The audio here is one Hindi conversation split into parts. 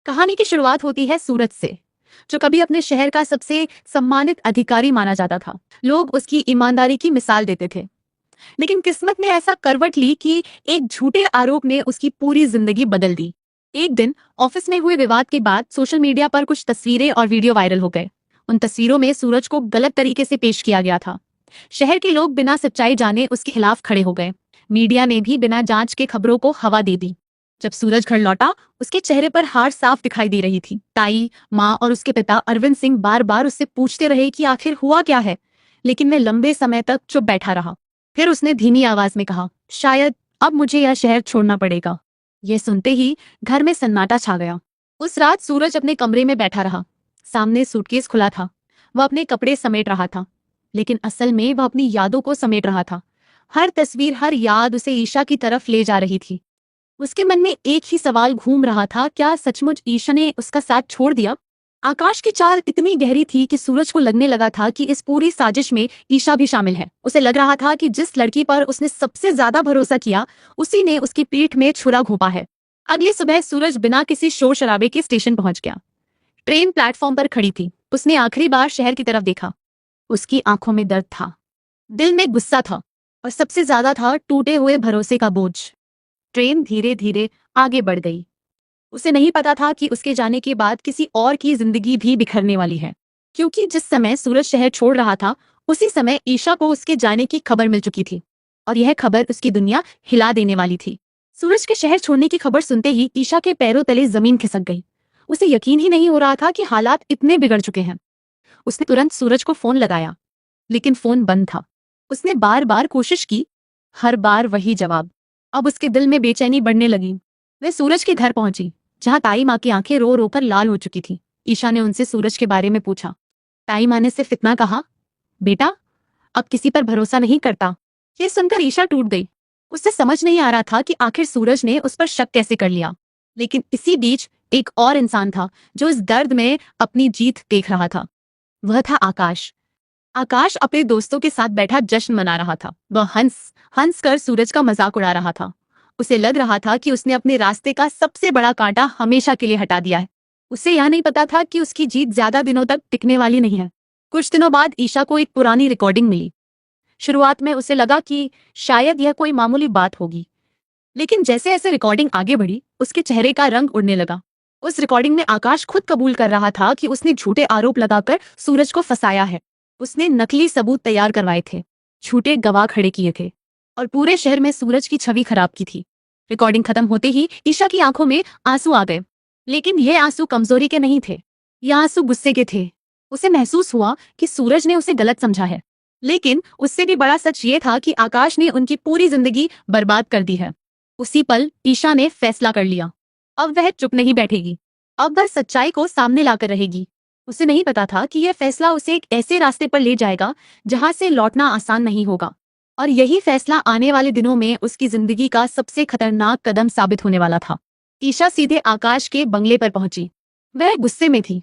कहानी की शुरुआत होती है सूरज से, जो कभी अपने शहर का सबसे सम्मानित अधिकारी माना जाता था। लोग उसकी ईमानदारी की मिसाल देते थे। लेकिन किस्मत ने ऐसा करवट ली कि एक झूठे आरोप ने उसकी पूरी जिंदगी बदल दी। एक दिन ऑफिस में हुए विवाद के बाद सोशल मीडिया पर कुछ तस्वीरें और वीडियो वायरल हो गए। उन तस्वीरों में सूरज को गलत तरीके से पेश किया गया था। शहर के लोग बिना सच्चाई जाने उसके खिलाफ खड़े हो गए। मीडिया ने भी बिना जांच के खबरों को हवा दे दी। जब सूरज घर लौटा, उसके चेहरे पर हार साफ दिखाई दे रही थी। ताई, माँ और उसके पिता अरविंद सिंह बार बार उससे पूछते रहे कि आखिर हुआ क्या है, लेकिन वह लंबे समय तक चुप बैठा रहा। फिर उसने धीमी आवाज में कहा, शायद अब मुझे यह शहर छोड़ना पड़ेगा। यह सुनते ही घर में सन्नाटा छा गया। उस रात सूरज अपने कमरे में बैठा रहा। सामने सूटकेस खुला था। वह अपने कपड़े समेट रहा था, लेकिन असल में वह अपनी यादों को समेट रहा था। हर तस्वीर, हर याद उसे ईशा की तरफ ले जा रही थी। उसके मन में एक ही सवाल घूम रहा था, क्या सचमुच ईशा ने उसका साथ छोड़ दिया? आकाश की चाल इतनी गहरी थी कि सूरज को लगने लगा था कि इस पूरी साजिश में ईशा भी शामिल है। उसे लग रहा था कि जिस लड़की पर उसने सबसे ज्यादा भरोसा किया, उसी ने उसकी पीठ में छुरा घोंपा है। अगली सुबह सूरज बिना किसी शोर शराबे के स्टेशन पहुंच गया। ट्रेन प्लेटफॉर्म पर खड़ी थी। उसने आखिरी बार शहर की तरफ देखा। उसकी आंखों में दर्द था, दिल में गुस्सा था, और सबसे ज्यादा था टूटे हुए भरोसे का बोझ। ट्रेन धीरे धीरे आगे बढ़ गई। उसे नहीं पता था कि उसके जाने के बाद किसी और की जिंदगी भी बिखरने वाली है, क्योंकि जिस समय सूरज शहर छोड़ रहा था, उसी समय ईशा को उसके जाने की खबर मिल चुकी थी, और यह खबर उसकी दुनिया हिला देने वाली थी। सूरज के शहर छोड़ने की खबर सुनते ही ईशा के पैरों तले जमीन खिसक गई। उसे यकीन ही नहीं हो रहा था कि हालात इतने बिगड़ चुके हैं। उसने तुरंत सूरज को फोन लगाया, लेकिन फोन बंद था। उसने बार बार कोशिश की, हर बार वही जवाब। अब उसके दिल में बेचैनी बढ़ने लगी। वह सूरज के घर पहुंची, जहां ताई माँ की आंखें रो रो कर लाल हो चुकी थी। ईशा ने उनसे सूरज के बारे में पूछा। ताई माँ ने सिर्फ इतना कहा, बेटा, अब किसी पर भरोसा नहीं करता। ये सुनकर ईशा टूट गई। उससे समझ नहीं आ रहा था कि आखिर सूरज ने उस पर शक कैसे कर लिया। लेकिन इसी बीच एक और इंसान था जो इस दर्द में अपनी जीत देख रहा था। वह था आकाश। आकाश अपने दोस्तों के साथ बैठा जश्न मना रहा था। वह हंस हंस कर सूरज का मजाक उड़ा रहा था। उसे लग रहा था कि उसने अपने रास्ते का सबसे बड़ा कांटा हमेशा के लिए हटा दिया है। उसे यह नहीं पता था कि उसकी जीत ज्यादा दिनों तक टिकने वाली नहीं है। कुछ दिनों बाद ईशा को एक पुरानी रिकॉर्डिंग मिली। शुरुआत में उसे लगा कि शायद यह कोई मामूली बात होगी, लेकिन जैसे जैसे रिकॉर्डिंग आगे बढ़ी, उसके चेहरे का रंग उड़ने लगा। उस रिकॉर्डिंग में आकाश खुद कबूल कर रहा था कि उसने झूठे आरोप लगाकर सूरज को फंसाया है। उसने नकली सबूत तैयार करवाए थे, झूठे गवाह खड़े किए थे, और पूरे शहर में सूरज की छवि खराब की थी। रिकॉर्डिंग खत्म होते ही ईशा की आंखों में आंसू आ गए, लेकिन ये आंसू कमजोरी के नहीं थे। ये आंसू गुस्से के थे। उसे महसूस हुआ कि सूरज ने उसे गलत समझा है, लेकिन उससे भी बड़ा सच ये था कि आकाश ने उनकी पूरी जिंदगी बर्बाद कर दी है। उसी पल ईशा ने फैसला कर लिया। अब वह चुप नहीं बैठेगी। अब वह सच्चाई को सामने लाकर रहेगी। उसे नहीं पता था कि यह फैसला उसे एक ऐसे रास्ते पर ले जाएगा जहां से लौटना आसान नहीं होगा, और यही फैसला आने वाले दिनों में उसकी जिंदगी का सबसे खतरनाक कदम साबित होने वाला था। ईशा सीधे आकाश के बंगले पर पहुंची। वह गुस्से में थी,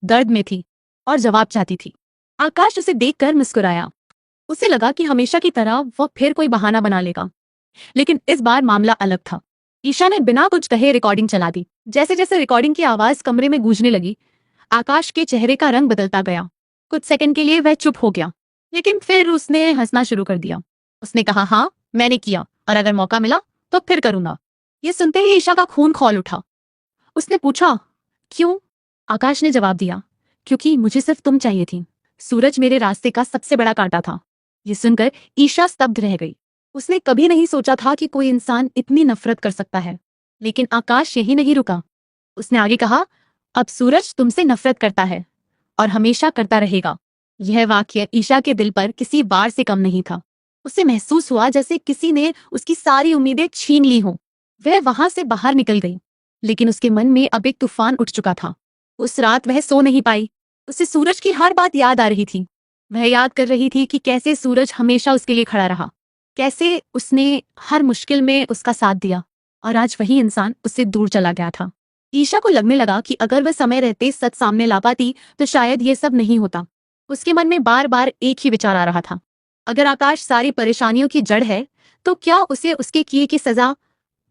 दर्द में थी, और जवाब चाहती थी। आकाश उसे देखकर मुस्कुराया। उसे लगा कि हमेशा की तरह वह फिर कोई बहाना बना लेगा, लेकिन इस बार मामला अलग था। ईशा ने बिना कुछ कहे रिकॉर्डिंग चला दी। जैसे जैसे रिकॉर्डिंग की आवाज कमरे में गूंजने लगी, आकाश के चेहरे का रंग बदलता गया। कुछ सेकंड के लिए वह चुप हो गया, लेकिन फिर उसने हंसना शुरू कर दिया। उसने कहा, हाँ, मैंने किया, और अगर मौका मिला तो फिर करूंगा। ये सुनते ही ईशा का खून खौल उठा। उसने पूछा, क्यों? आकाश ने जवाब दिया, क्योंकि मुझे सिर्फ तुम चाहिए थी। सूरज मेरे रास्ते का सबसे बड़ा कांटा था। ये सुनकर ईशा स्तब्ध रह गई। उसने कभी नहीं सोचा था कि कोई इंसान इतनी नफरत कर सकता है। लेकिन आकाश यही नहीं रुका। उसने आगे कहा, अब सूरज तुमसे नफरत करता है, और हमेशा करता रहेगा। यह वाक्य ईशा के दिल पर किसी वार से कम नहीं था। उसे महसूस हुआ जैसे किसी ने उसकी सारी उम्मीदें छीन ली हों। वह वहां से बाहर निकल गई, लेकिन उसके मन में अब एक तूफान उठ चुका था। उस रात वह सो नहीं पाई। उसे सूरज की हर बात याद आ रही थी। वह याद कर रही थी कि कैसे सूरज हमेशा उसके लिए खड़ा रहा, कैसे उसने हर मुश्किल में उसका साथ दिया, और आज वही इंसान उससे दूर चला गया था। ईशा को लगने लगा कि अगर वह समय रहते सच सामने ला पाती तो शायद ये सब नहीं होता। उसके मन में बार बार एक ही विचार आ रहा था, अगर आकाश सारी परेशानियों की जड़ है, तो क्या उसे उसके किए की सजा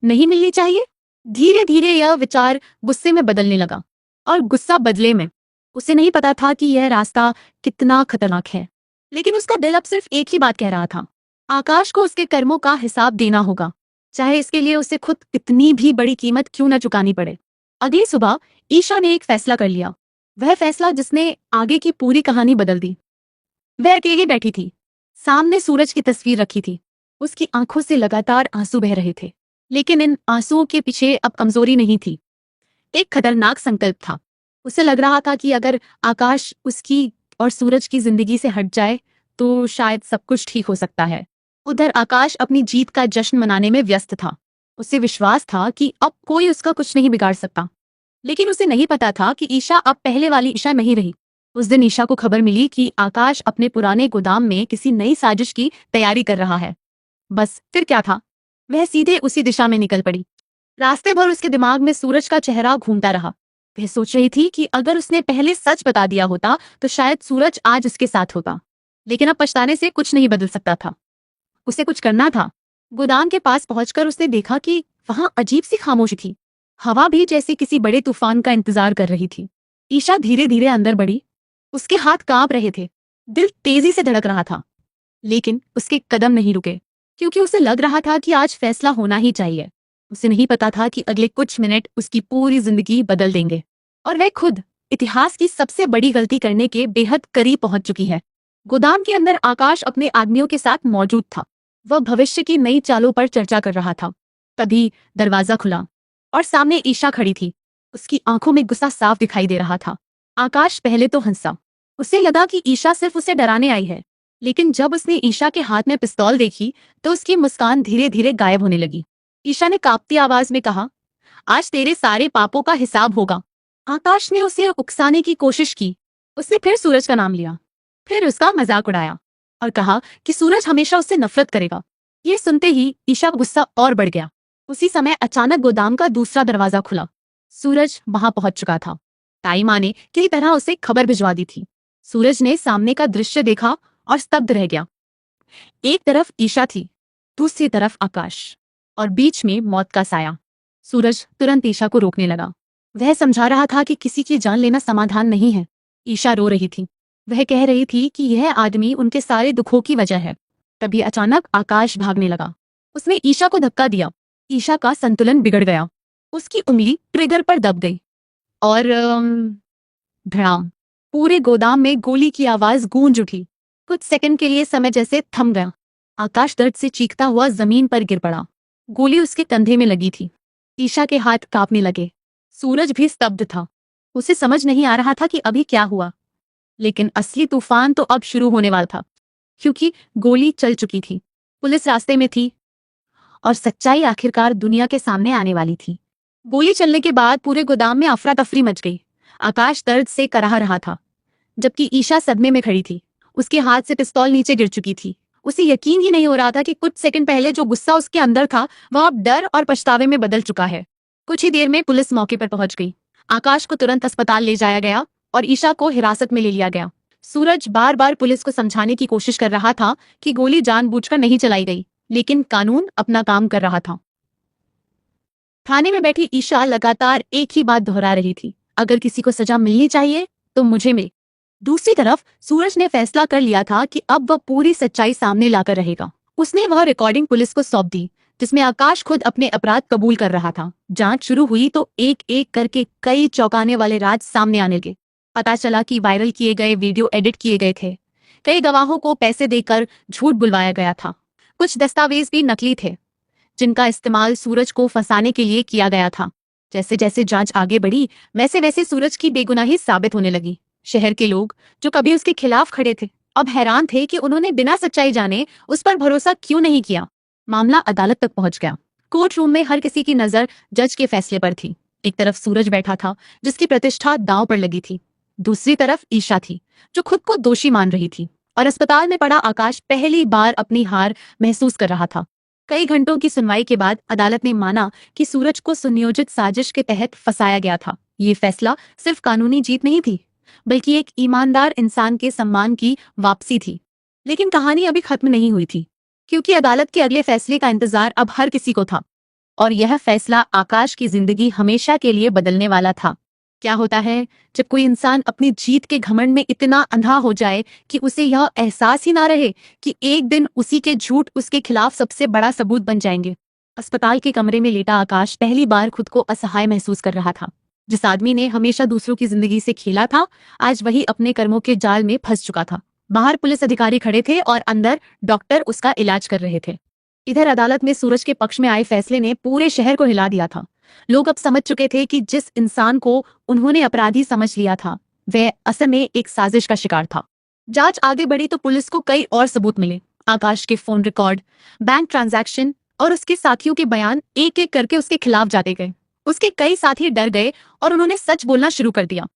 नहीं मिलनी चाहिए? धीरे धीरे यह विचार गुस्से में बदलने लगा, और गुस्सा बदले में। उसे नहीं पता था कि यह रास्ता कितना खतरनाक है, लेकिन उसका दिल अब सिर्फ एक ही बात कह रहा था। आकाश को उसके कर्मों का हिसाब देना होगा, चाहे इसके लिए उसे खुद कितनी भी बड़ी कीमत क्यों न चुकानी पड़े। अगली सुबह ईशा ने एक फैसला कर लिया, वह फैसला जिसने आगे की पूरी कहानी बदल दी। वह अकेली बैठी थी, सामने सूरज की तस्वीर रखी थी। उसकी आंखों से लगातार आंसू बह रहे थे, लेकिन इन आंसुओं के पीछे अब कमजोरी नहीं थी, एक खतरनाक संकल्प था। उसे लग रहा था कि अगर आकाश उसकी और सूरज की जिंदगी से हट जाए तो शायद सब कुछ ठीक हो सकता है। उधर आकाश अपनी जीत का जश्न मनाने में व्यस्त था। उसे विश्वास था कि अब कोई उसका कुछ नहीं बिगाड़ सकता, लेकिन उसे नहीं पता था कि ईशा अब पहले वाली ईशा नहीं रही। उस दिन ईशा को खबर मिली कि आकाश अपने पुराने गोदाम में किसी नई साजिश की तैयारी कर रहा है। बस फिर क्या था, वह सीधे उसी दिशा में निकल पड़ी। रास्ते भर उसके दिमाग में सूरज का चेहरा घूमता रहा। वह सोच रही थी कि अगर उसने पहले सच बता दिया होता तो शायद सूरज आज उसके साथ होता, लेकिन अब पछताने से कुछ नहीं बदल सकता था। उसे कुछ करना था। गोदाम के पास पहुंचकर उसने देखा कि वहां अजीब सी खामोशी थी। हवा भी जैसे किसी बड़े तूफान का इंतजार कर रही थी। ईशा धीरे धीरे अंदर बढ़ी। उसके हाथ कांप रहे थे, दिल तेजी से धड़क रहा था, लेकिन उसके कदम नहीं रुके, क्योंकि उसे लग रहा था कि आज फैसला होना ही चाहिए। उसे नहीं पता था कि अगले कुछ मिनट उसकी पूरी जिंदगी बदल देंगे, और वह खुद इतिहास की सबसे बड़ी गलती करने के बेहद करीब पहुंच चुकी है। गोदाम के अंदर आकाश अपने आदमियों के साथ मौजूद था। वह भविष्य की नई चालों पर चर्चा कर रहा था। तभी दरवाजा खुला और सामने ईशा खड़ी थी। उसकी आंखों में गुस्सा साफ दिखाई दे रहा था। आकाश पहले तो हंसा। उसे लगा कि ईशा सिर्फ उसे डराने आई है, लेकिन जब उसने ईशा के हाथ में पिस्तौल देखी तो उसकी मुस्कान धीरे धीरे गायब होने लगी। ईशा ने कांपती आवाज में कहा, आज तेरे सारे पापों का हिसाब होगा। आकाश ने उसे उकसाने की कोशिश की। उसने फिर सूरज का नाम लिया, फिर उसका मजाक उड़ाया और कहा कि सूरज हमेशा उससे नफरत करेगा। ये सुनते ही ईशा का गुस्सा और बढ़ गया। उसी समय अचानक गोदाम का दूसरा दरवाजा खुला। सूरज वहां पहुंच चुका था। ताई माँ ने किसी तरह उसे खबर भिजवा दी थी। सूरज ने सामने का दृश्य देखा और स्तब्ध रह गया। एक तरफ ईशा थी, दूसरी तरफ आकाश, और बीच में मौत का साया। सूरज तुरंत ईशा को रोकने लगा। वह समझा रहा था कि किसी की जान लेना समाधान नहीं है। ईशा रो रही थी। वह कह रही थी कि यह आदमी उनके सारे दुखों की वजह है। तभी अचानक आकाश भागने लगा। उसने ईशा को धक्का दिया। ईशा का संतुलन बिगड़ गया। उसकी उंगली ट्रिगर पर दब गई और धड़ाम, पूरे गोदाम में गोली की आवाज गूंज उठी। कुछ सेकंड के लिए समय जैसे थम गया। आकाश दर्द से चीखता हुआ जमीन पर गिर पड़ा। गोली उसके कंधे में लगी थी। ईशा के हाथ कांपने लगे। सूरज भी स्तब्ध था। उसे समझ नहीं आ रहा था कि अभी क्या हुआ, लेकिन असली तूफान तो अब शुरू होने वाला था, क्योंकि गोली चल चुकी थी, पुलिस रास्ते में थी, और सच्चाई आखिरकार दुनिया के सामने आने वाली थी। गोली चलने के बाद पूरे गोदाम में अफरा तफरी मच गई। आकाश दर्द से कराह रहा था, जबकि ईशा सदमे में खड़ी थी। उसके हाथ से पिस्तौल नीचे गिर चुकी थी। उसे यकीन ही नहीं हो रहा था कि कुछ सेकंड पहले जो गुस्सा उसके अंदर था वह अब डर और पछतावे में बदल चुका है। कुछ ही देर में पुलिस मौके पर पहुंच गई। आकाश को तुरंत अस्पताल ले जाया गया और ईशा को हिरासत में ले लिया गया। सूरज बार बार पुलिस को समझाने की कोशिश कर रहा था कि गोली जानबूझकर नहीं चलाई गई, लेकिन कानून अपना काम कर रहा था। थाने में बैठी ईशा लगातार एक ही बात दोहरा रही थी, अगर किसी को सजा मिलनी चाहिए तो मुझे मिले। दूसरी तरफ सूरज ने फैसला कर लिया था कि अब वह पूरी सच्चाई सामने लाकर रहेगा। उसने वह रिकॉर्डिंग पुलिस को सौंप दी, जिसमें आकाश खुद अपने अपराध कबूल कर रहा था। जांच शुरू हुई तो एक एक करके कई चौंकाने वाले राज सामने आने लगे। पता चला कि वायरल किए गए वीडियो एडिट किए गए थे। कई गवाहों को पैसे देकर झूठ बुलवाया गया था। कुछ दस्तावेज भी नकली थे, जिनका इस्तेमाल सूरज को फंसाने के लिए किया गया था। जैसे जैसे जांच आगे बढ़ी, वैसे वैसे सूरज की बेगुनाही साबित होने लगी। शहर के लोग जो कभी उसके खिलाफ खड़े थे, अब हैरान थे कि उन्होंने बिना सच्चाई जाने उस पर भरोसा क्यों नहीं किया। मामला अदालत तक पहुंच गया। कोर्ट रूम में हर किसी की नजर जज के फैसले पर थी। एक तरफ सूरज बैठा था, जिसकी प्रतिष्ठा दांव पर लगी थी। दूसरी तरफ ईशा थी, जो खुद को दोषी मान रही थी। और अस्पताल में पड़ा आकाश पहली बार अपनी हार महसूस कर रहा था। कई घंटों की सुनवाई के बाद अदालत ने माना कि सूरज को सुनियोजित साजिश के तहत फंसाया गया था। ये फैसला सिर्फ कानूनी जीत नहीं थी, बल्कि एक ईमानदार इंसान के सम्मान की वापसी थी। लेकिन कहानी अभी खत्म नहीं हुई थी, क्योंकि अदालत के अगले फैसले का इंतजार अब हर किसी को था। और यह फैसला आकाश की जिंदगी हमेशा के लिए बदलने वाला था। क्या होता है जब कोई इंसान अपनी जीत के घमंड में इतना अंधा हो जाए कि उसे यह एहसास ही ना रहे कि एक दिन उसी के झूठ उसके खिलाफ सबसे बड़ा सबूत बन जाएंगे। अस्पताल के कमरे में लेटा आकाश पहली बार खुद को असहाय महसूस कर रहा था। जिस आदमी ने हमेशा दूसरों की जिंदगी से खेला था, आज वही अपने कर्मों के जाल में फंस चुका था। बाहर पुलिस अधिकारी खड़े थे और अंदर डॉक्टर उसका इलाज कर रहे थे। इधर अदालत में सूरज के पक्ष में आए फैसले ने पूरे शहर को हिला दिया था। लोग अब समझ चुके थे कि जिस इंसान को उन्होंने अपराधी समझ लिया था, वह असल में एक साजिश का शिकार था। जांच आगे बढ़ी तो पुलिस को कई और सबूत मिले। आकाश के फोन रिकॉर्ड, बैंक ट्रांजैक्शन और उसके साथियों के बयान एक एक करके उसके खिलाफ जाते गए। उसके कई साथी डर गए और उन्होंने सच बोलना शुरू कर दिया।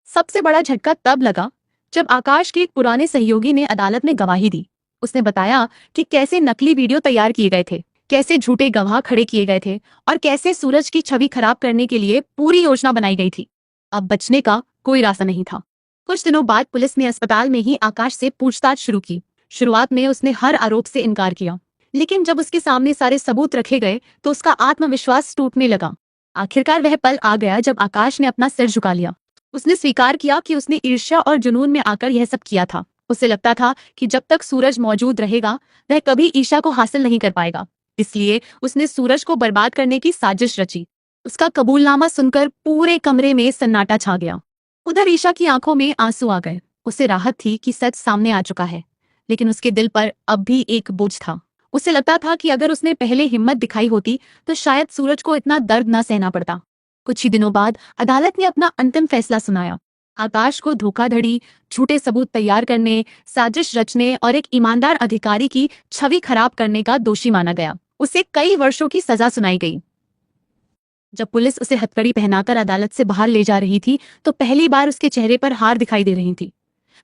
सबसे बड़ा झटका तब लगा जब आकाश के एक पुराने सहयोगी ने अदालत में गवाही दी। उसने बताया कि कैसे नकली वीडियो तैयार किए गए थे, कैसे झूठे गवाह खड़े किए गए थे और कैसे सूरज की छवि खराब करने के लिए पूरी योजना बनाई गई थी। अब बचने का कोई रास्ता नहीं था। कुछ दिनों बाद पुलिस ने अस्पताल में ही आकाश से पूछताछ शुरू की। शुरुआत में उसने हर आरोप से इनकार किया, लेकिन जब उसके सामने सारे सबूत रखे गए तो उसका आत्मविश्वास टूटने लगा। आखिरकार वह पल आ गया जब आकाश ने अपना सिर झुका लिया। उसने स्वीकार किया कि उसने ईर्ष्या और जुनून में आकर यह सब किया था। उसे लगता था कि जब तक सूरज मौजूद रहेगा वह कभी ईशा को हासिल नहीं कर पाएगा, इसलिए उसने सूरज को बर्बाद करने की साजिश रची। उसका कबूलनामा सुनकर पूरे कमरे में सन्नाटा छा गया। उधर ईशा की आंखों में आंसू आ गए। उसे राहत थी कि सच सामने आ चुका है, लेकिन उसके दिल पर अब भी एक बोझ था। उसे लगता था कि अगर उसने पहले हिम्मत दिखाई होती तो शायद सूरज को इतना दर्द न सहना पड़ता। कुछ ही दिनों बाद अदालत ने अपना अंतिम फैसला सुनाया। आकाश को धोखाधड़ी, झूठे सबूत तैयार करने, साजिश रचने और एक ईमानदार अधिकारी की छवि खराब करने का दोषी माना गया। उसे कई वर्षों की सजा सुनाई गई। जब पुलिस उसे हथकड़ी पहनाकर अदालत से बाहर ले जा रही थी तो पहली बार उसके चेहरे पर हार दिखाई दे रही थी।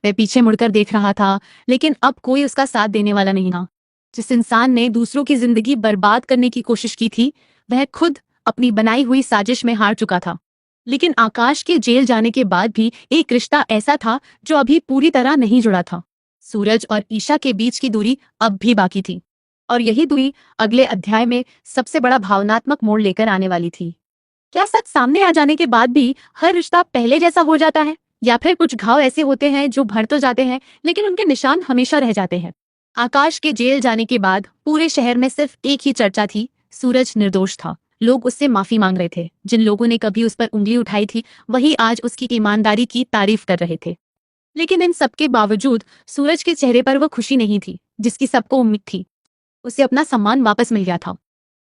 वह पीछे मुड़कर देख रहा था, लेकिन अब कोई उसका साथ देने वाला नहीं था। जिस इंसान ने दूसरों की जिंदगी बर्बाद करने की कोशिश की थी, वह खुद अपनी बनाई हुई साजिश में हार चुका था। लेकिन आकाश के जेल जाने के बाद भी एक रिश्ता ऐसा था जो अभी पूरी तरह नहीं जुड़ा था। सूरज और ईशा के बीच की दूरी अब भी बाकी थी, और यही दूरी अगले अध्याय में सबसे बड़ा भावनात्मक मोड़ लेकर आने वाली थी। क्या सच सामने आ जाने के बाद भी हर रिश्ता पहले जैसा हो जाता है, या फिर कुछ घाव ऐसे होते हैं जो भर तो जाते हैं लेकिन उनके निशान हमेशा रह जाते हैं? आकाश के जेल जाने के बाद पूरे शहर में सिर्फ एक ही चर्चा थी, सूरज निर्दोष था। लोग उससे माफी मांग रहे थे। जिन लोगों ने कभी उस पर उंगली उठाई थी, वही आज उसकी ईमानदारी की तारीफ कर रहे थे। लेकिन इन सबके बावजूद सूरज के चेहरे पर वो खुशी नहीं थी जिसकी सबको उम्मीद थी। उसे अपना सम्मान वापस मिल गया था,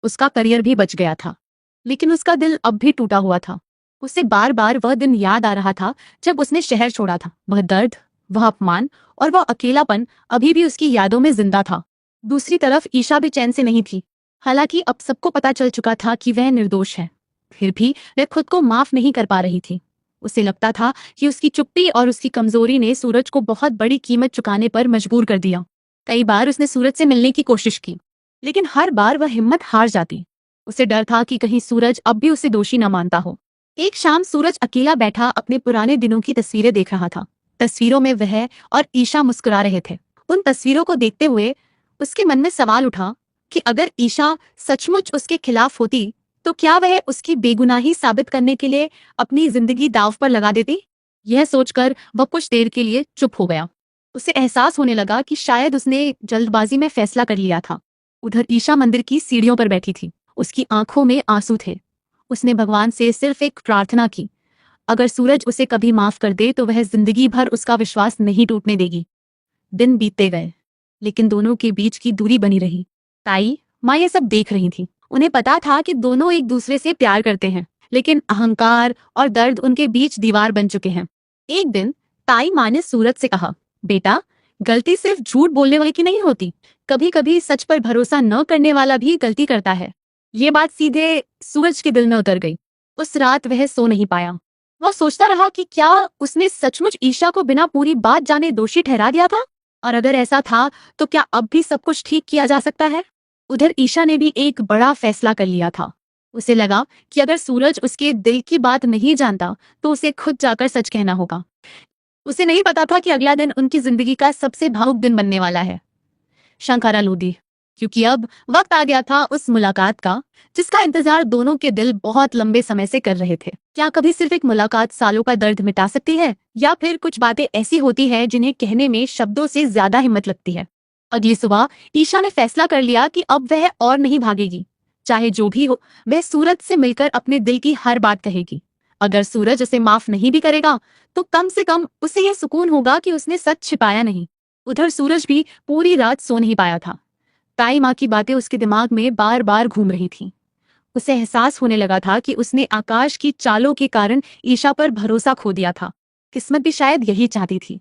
उसका करियर भी बच गया था, लेकिन उसका दिल अब भी टूटा हुआ था। उसे बार बार वह दिन याद आ रहा था जब उसने शहर छोड़ा था। वह दर्द, वह अपमान और वह अकेलापन अभी भी उसकी यादों में जिंदा था। दूसरी तरफ ईशा भी चैन से नहीं थी। हालांकि अब सबको पता चल चुका था कि वह निर्दोष है, फिर भी वह खुद को माफ नहीं कर पा रही थी। उसे लगता था कि उसकी चुप्पी और उसकी कमजोरी ने सूरज को बहुत बड़ी कीमत चुकाने पर मजबूर कर दिया। कई बार उसने सूरज से मिलने की कोशिश की, लेकिन हर बार वह हिम्मत हार जाती। उसे डर था कि कहीं सूरज अब भी उसे दोषी न मानता हो। एक शाम सूरज अकेला बैठा अपने पुराने दिनों की तस्वीरें देख रहा था। तस्वीरों में वह और ईशा मुस्कुरा रहे थे। उन तस्वीरों को देखते हुए उसके मन में सवाल उठा कि अगर ईशा सचमुच उसके खिलाफ होती तो क्या वह उसकी बेगुनाही साबित करने के लिए अपनी जिंदगी दांव पर लगा देती? यह सोचकर वह कुछ देर के लिए चुप हो गया। उसे एहसास होने लगा कि शायद उसने जल्दबाजी में फैसला कर लिया था। उधर ईशा मंदिर की सीढ़ियों पर बैठी थी। उसकी आंखों में आंसू थे। उसने भगवान से सिर्फ एक प्रार्थना की, अगर सूरज उसे कभी माफ कर दे तो वह जिंदगी भर उसका विश्वास नहीं टूटने देगी। दिन बीतते गए, लेकिन दोनों के बीच की दूरी बनी रही। ताई, माँ ये सब देख रही थी। उन्हें पता था कि दोनों एक दूसरे से प्यार करते हैं, लेकिन अहंकार और दर्द उनके बीच दीवार बन चुके हैं। एक दिन ताई माँ ने सूरज से कहा, बेटा, गलती सिर्फ झूठ बोलने वाले की नहीं होती, कभी कभी सच पर भरोसा न करने वाला भी गलती करता है। ये बात सीधे सूरज के दिल में उतर गई। उस रात वह सो नहीं पाया। वह सोचता रहा कि क्या उसने सचमुच ईशा को बिना पूरी बात जाने दोषी ठहरा दिया था, और अगर ऐसा था तो क्या अब भी सब कुछ ठीक किया जा सकता है? उधर ईशा ने भी एक बड़ा फैसला कर लिया था। उसे लगा कि अगर सूरज उसके दिल की बात नहीं जानता तो उसे खुद जाकर सच कहना होगा। उसे नहीं पता था कि अगला दिन उनकी जिंदगी का सबसे भावुक दिन बनने वाला है। शंकरा लोधी। क्योंकि अब वक्त आ गया था उस मुलाकात का जिसका इंतजार दोनों के दिल बहुत लंबे समय से कर रहे थे। क्या कभी सिर्फ एक मुलाकात सालों का दर्द मिटा सकती है, या फिर कुछ बातें ऐसी होती है जिन्हें कहने में शब्दों से ज्यादा हिम्मत लगती है। अगली सुबह ईशा ने फैसला कर लिया कि अब वह और नहीं भागेगी। चाहे जो भी हो, वह सूरज से मिलकर अपने दिल की हर बात कहेगी। अगर सूरज उसे माफ नहीं भी करेगा तो कम से कम उसे यह सुकून होगा कि उसने सच छिपाया नहीं। उधर सूरज भी पूरी रात सो नहीं पाया था। ताई माँ की बातें उसके दिमाग में बार बार घूम रही थीं। उसे एहसास होने लगा था कि उसने आकाश की चालों के कारण ईशा पर भरोसा खो दिया था। किस्मत भी शायद यही चाहती थी।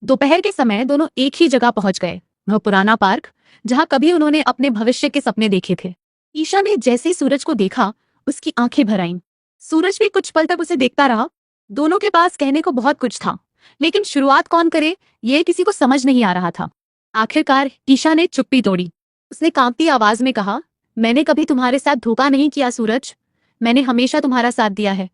दोपहर के समय दोनों एक ही जगह पहुंच गए, वह पुराना पार्क जहां कभी उन्होंने अपने भविष्य के सपने देखे थे। ईशा ने जैसे ही सूरज को देखा, उसकी आंखें भर आईं। सूरज भी कुछ पल तक उसे देखता रहा। दोनों के पास कहने को बहुत कुछ था, लेकिन शुरुआत कौन करे ये किसी को समझ नहीं आ रहा था। आखिरकार ईशा ने चुप्पी तोड़ी। उसने कांपती आवाज में कहा, मैंने कभी तुम्हारे साथ धोखा नहीं किया सूरज। मैंने हमेशा तुम्हारा साथ दिया है।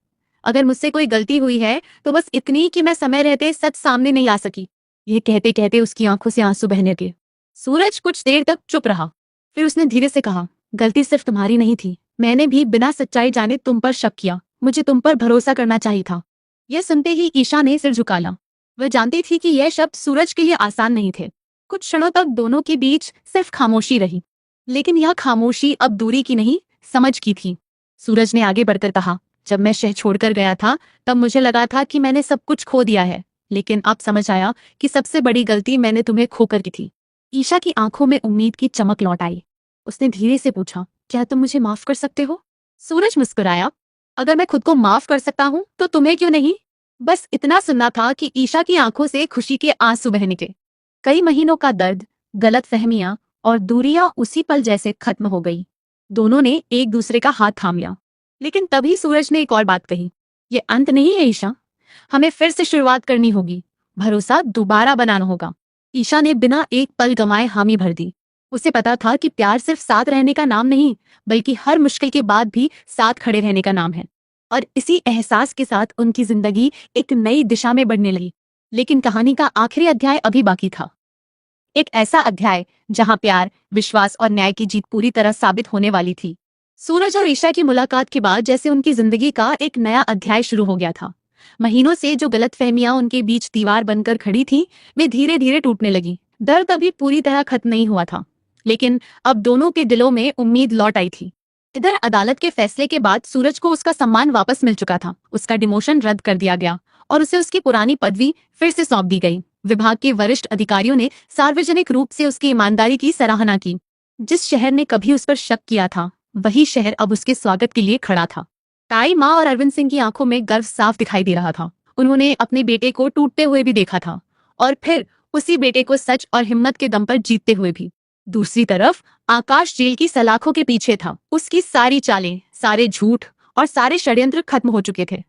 अगर मुझसे कोई गलती हुई है तो बस इतनी कि मैं समय रहते सच सामने नहीं ला सकी। ये कहते कहते उसकी आंखों से आंसू बहने लगे। सूरज कुछ देर तक चुप रहा, फिर उसने धीरे से कहा, गलती सिर्फ तुम्हारी नहीं थी। मैंने भी बिना सच्चाई जाने तुम पर शक किया। मुझे तुम पर भरोसा करना चाहिए था। यह सुनते ही ईशा ने सिर झुका लिया। वह जानती थी कि यह शब्द सूरज के लिए आसान नहीं थे। कुछ क्षणों तक दोनों के बीच सिर्फ खामोशी रही, लेकिन यह खामोशी अब दूरी की नहीं, समझ की थी। सूरज ने आगे बढ़कर कहा, जब मैं शहर छोड़कर गया था तब मुझे लगा था कि मैंने सब कुछ खो दिया है, लेकिन अब समझ आया कि सबसे बड़ी गलती मैंने तुम्हें खोकर की थी। ईशा की आंखों में उम्मीद की चमक लौट आई। उसने धीरे से पूछा, क्या तुम मुझे माफ कर सकते हो? सूरज मुस्कुराया, अगर मैं खुद को माफ कर सकता हूँ तो तुम्हें क्यों नहीं? बस इतना सुनना था कि ईशा की आंखों से खुशी के आंसू बह निकले। कई महीनों का दर्द, गलतफहमियां और दूरियां उसी पल जैसे खत्म हो गई। दोनों ने एक दूसरे का हाथ थाम लिया। लेकिन तभी सूरज ने एक और बात कही, ये अंत नहीं है ईशा, हमें फिर से शुरुआत करनी होगी। भरोसा दोबारा बनाना होगा। ईशा ने बिना एक पल गंवाए हामी भर दी। उसे पता था कि प्यार सिर्फ साथ रहने का नाम नहीं, बल्कि हर मुश्किल के बाद भी साथ खड़े रहने का नाम है। और इसी एहसास के साथ उनकी जिंदगी एक नई दिशा में बढ़ने लगी। लेकिन कहानी का आखिरी अध्याय अभी बाकी था। एक ऐसा अध्याय जहां प्यार, विश्वास और न्याय की जीत पूरी तरह साबित होने वाली थी। सूरज और ईशा की मुलाकात के बाद जैसे उनकी जिंदगी का एक नया अध्याय शुरू हो गया था। महीनों से जो गलतफहमियां उनके बीच दीवार बनकर खड़ी थी, वे धीरे धीरे टूटने लगी। दर्द अभी पूरी तरह खत्म नहीं हुआ था, लेकिन अब दोनों के दिलों में उम्मीद लौट आई थी। इधर अदालत के फैसले के बाद सूरज को उसका सम्मान वापस मिल चुका था। उसका डिमोशन रद्द कर दिया गया और उसे उसकी पुरानी पदवी फिर से सौंप दी गई। विभाग के वरिष्ठ अधिकारियों ने सार्वजनिक रूप से उसकी ईमानदारी की सराहना की। जिस शहर ने कभी उस पर शक किया था, वही शहर अब उसके स्वागत के लिए खड़ा था। ताई माँ और अरविंद सिंह की आंखों में गर्व साफ दिखाई दे रहा था। उन्होंने अपने बेटे को टूटते हुए भी देखा था, और फिर उसी बेटे को सच और हिम्मत के दम पर जीतते हुए भी। दूसरी तरफ आकाश जेल की सलाखों के पीछे था। उसकी सारी चालें, सारे झूठ और सारे षड्यंत्र खत्म हो चुके थे।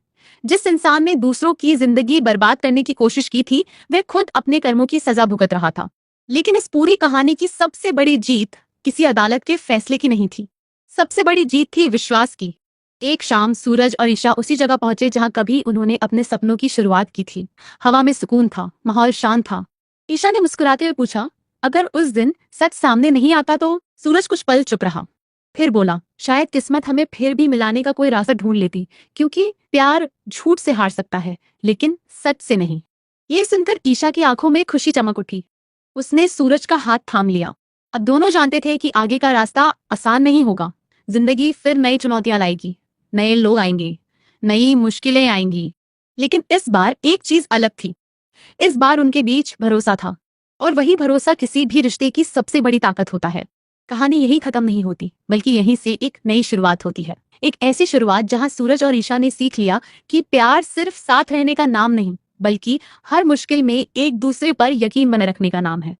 जिस इंसान ने दूसरों की जिंदगी बर्बाद करने की कोशिश की थी, वह खुद अपने कर्मों की सजा भुगत रहा था। लेकिन इस पूरी कहानी की सबसे बड़ी जीत किसी अदालत के फैसले की नहीं थी। सबसे बड़ी जीत थी विश्वास की। एक शाम सूरज और ईशा उसी जगह पहुंचे जहां कभी उन्होंने अपने सपनों की शुरुआत की थी। हवा में सुकून था, माहौल शांत था। ईशा ने मुस्कुराते हुए पूछा, अगर उस दिन सच सामने नहीं आता तो? सूरज कुछ पल चुप रहा, फिर बोला, शायद किस्मत हमें फिर भी मिलाने का कोई रास्ता ढूंढ लेती, क्योंकि प्यार झूठ से हार सकता है, लेकिन सच से नहीं। ये सुनकर ईशा की आंखों में खुशी चमक उठी। उसने सूरज का हाथ थाम लिया। अब दोनों जानते थे कि आगे का रास्ता आसान नहीं होगा। जिंदगी फिर नई चुनौतियां लाएगी, नए लोग आएंगे, नई मुश्किलें आएंगी। लेकिन इस बार एक चीज अलग थी। इस बार उनके बीच भरोसा था, और वही भरोसा किसी भी रिश्ते की सबसे बड़ी ताकत होता है। कहानी यही खत्म नहीं होती, बल्कि यहीं से एक नई शुरुआत होती है। एक ऐसी शुरुआत जहां सूरज और ईशा ने सीख लिया कि प्यार सिर्फ साथ रहने का नाम नहीं, बल्कि हर मुश्किल में एक दूसरे पर यकीन बने रखने का नाम है।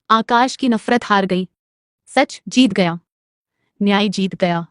आकाश की नफरत हार गई, सच जीत गया, न्याय जीत गया,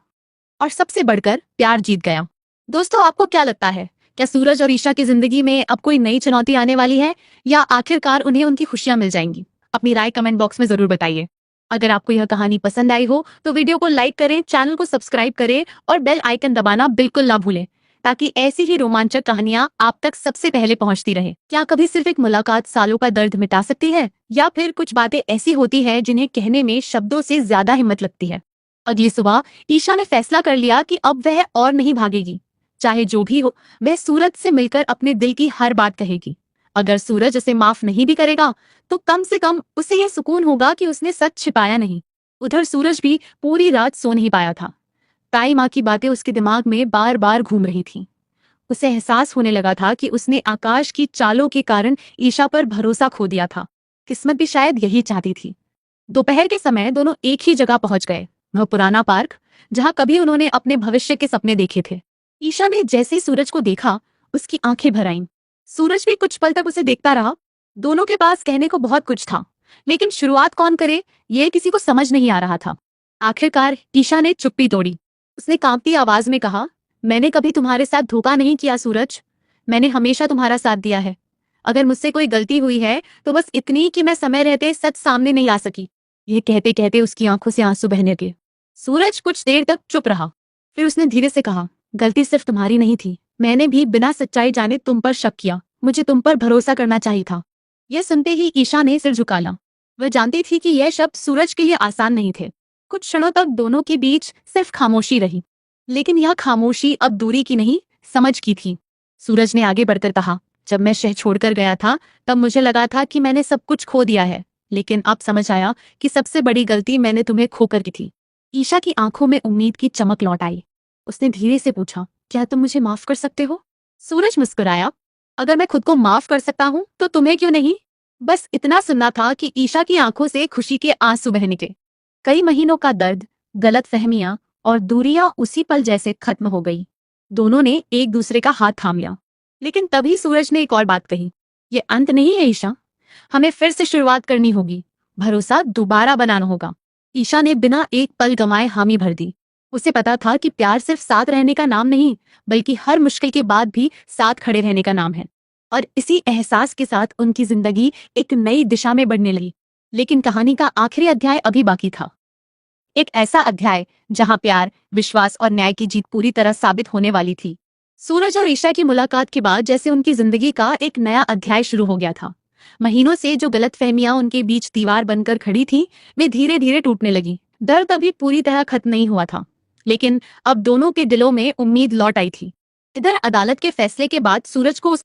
और सबसे बढ़कर प्यार जीत गया। दोस्तों, आपको क्या लगता है? क्या सूरज और ईशा की जिंदगी में अब कोई नई चुनौती आने वाली है, या आखिरकार उन्हें उनकी खुशियां मिल जाएंगी? अपनी राय कमेंट बॉक्स में जरूर बताइए। अगर आपको यह कहानी पसंद आई हो तो वीडियो को लाइक करें, चैनल को सब्सक्राइब करें और बेल आइकन दबाना बिल्कुल ना भूलें। ताकि ऐसी ही रोमांचक कहानियां आप तक सबसे पहले पहुंचती रहे। क्या कभी सिर्फ एक मुलाकात सालों का दर्द मिटा सकती है, या फिर कुछ बातें ऐसी होती है जिन्हें कहने में शब्दों से ज्यादा हिम्मत लगती है। अगली सुबह ईशा ने फैसला कर लिया कि अब वह और नहीं भागेगी। चाहे जो भी हो, वह सूरज से मिलकर अपने दिल की हर बात कहेगी। अगर सूरज उसे माफ नहीं भी करेगा तो कम से कम उसे यह सुकून होगा कि उसने सच छिपाया नहीं। उधर सूरज भी पूरी रात सो नहीं पाया था। ताई माँ की बातें उसके दिमाग में बार बार घूम रही थीं। उसे एहसास होने लगा था कि उसने आकाश की चालों के कारण ईशा पर भरोसा खो दिया था। किस्मत भी शायद यही चाहती थी। दोपहर के समय दोनों एक ही जगह पहुंच गए, वह पुराना पार्क जहां कभी उन्होंने अपने भविष्य के सपने देखे थे। ईशा ने जैसे ही सूरज को देखा, उसकी आंखें भर आईं। सूरज भी कुछ पल तक उसे देखता रहा। दोनों के पास कहने को बहुत कुछ था, लेकिन शुरुआत कौन करे ये किसी को समझ नहीं आ रहा था। आखिरकार ईशा ने चुप्पी तोड़ी। उसने कांपती आवाज में कहा, मैंने कभी तुम्हारे साथ धोखा नहीं किया सूरज। मैंने हमेशा तुम्हारा साथ दिया है। अगर मुझसे कोई गलती हुई है तो बस इतनी कि मैं समय रहते सच सामने नहीं आ सकी। यह कहते कहते उसकी आंखों से आंसू बहने लगे। सूरज कुछ देर तक चुप रहा। फिर उसने धीरे से कहा, गलती सिर्फ तुम्हारी नहीं थी। मैंने भी बिना सच्चाई जाने तुम पर शक किया। मुझे तुम पर भरोसा करना चाहिए था। यह सुनते ही ईशा ने सिर झुका लिया। वह जानती थी कि यह शब्द सूरज के लिए आसान नहीं थे। कुछ क्षणों तक दोनों के बीच सिर्फ खामोशी रही, लेकिन यह खामोशी अब दूरी की नहीं, समझ की थी। सूरज ने आगे बढ़कर कहा, जब मैं शहर छोड़कर गया था तब मुझे लगा था कि मैंने सब कुछ खो दिया है, लेकिन अब समझ आया कि सबसे बड़ी गलती मैंने तुम्हें खोकर की थी। ईशा की आंखों में उम्मीद की चमक लौट आई। उसने धीरे से पूछा, क्या तुम मुझे माफ कर सकते हो? सूरज मुस्कुराया, अगर मैं खुद को माफ कर सकता हूँ तो तुम्हें क्यों नहीं? बस इतना सुनना था कि ईशा की आंखों से खुशी के आंसू बह निकले। कई महीनों का दर्द, गलतफहमियां और दूरियां उसी पल जैसे खत्म हो गई। दोनों ने एक दूसरे का हाथ थाम लिया। लेकिन तभी सूरज ने एक और बात कही, ये अंत नहीं है ईशा, हमें फिर से शुरुआत करनी होगी। भरोसा दोबारा बनाना होगा। ईशा ने बिना एक पल गंवाए हामी भर दी। उसे पता था कि प्यार सिर्फ साथ रहने का नाम नहीं, बल्कि हर मुश्किल के बाद भी साथ खड़े रहने का नाम है। और इसी एहसास के साथ उनकी जिंदगी एक नई दिशा में बढ़ने लगी। लेकिन कहानी का आखिरी अध्याय अभी बाकी था। एक ऐसा अध्याय जहां प्यार, विश्वास और न्याय की जीत पूरी तरह साबित होने वाली थी। सूरज और ईशा की मुलाकात के बाद जैसे उनकी जिंदगी का एक नया अध्याय शुरू हो गया था। महीनों से जो गलतफहमियां उनके बीच दीवार बनकर खड़ी थी, वे धीरे धीरे टूटने लगी। दर्द अभी पूरी तरह खत्म नहीं हुआ था, लेकिन अब दोनों के दिलों में उम्मीद लौट आई थी। इधर अदालत के फैसले के बाद सूरज को